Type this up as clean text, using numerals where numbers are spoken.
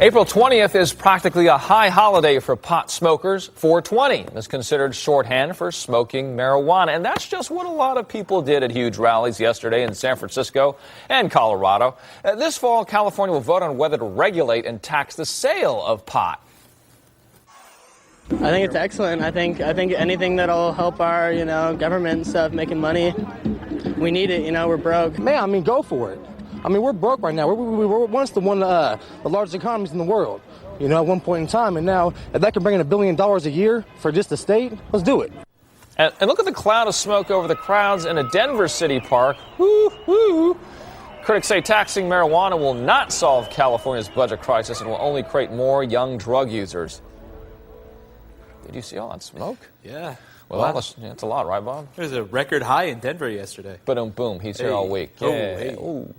April 20th is practically a high holiday for pot smokers. 420 is considered shorthand for smoking marijuana. And that's just what a lot of people did at huge rallies yesterday in San Francisco and Colorado. This fall, California will vote on whether to regulate and tax the sale of pot. I think it's excellent. I think anything that'll help our, government and stuff making money, we need it. We're broke. Man, go for it. We're broke right now. We were once the largest economies in the world, at one point in time. And now, if that can bring in $1 billion a year for just the state, let's do it. And look at the cloud of smoke over the crowds in a Denver city park. Woo, woo. Critics say taxing marijuana will not solve California's budget crisis and will only create more young drug users. Did you see all that smoke? Yeah. Well, it's a lot, right, Bob? There's a record high in Denver yesterday. Boom, he's here all week. Oh, Yeah. hey. Ooh.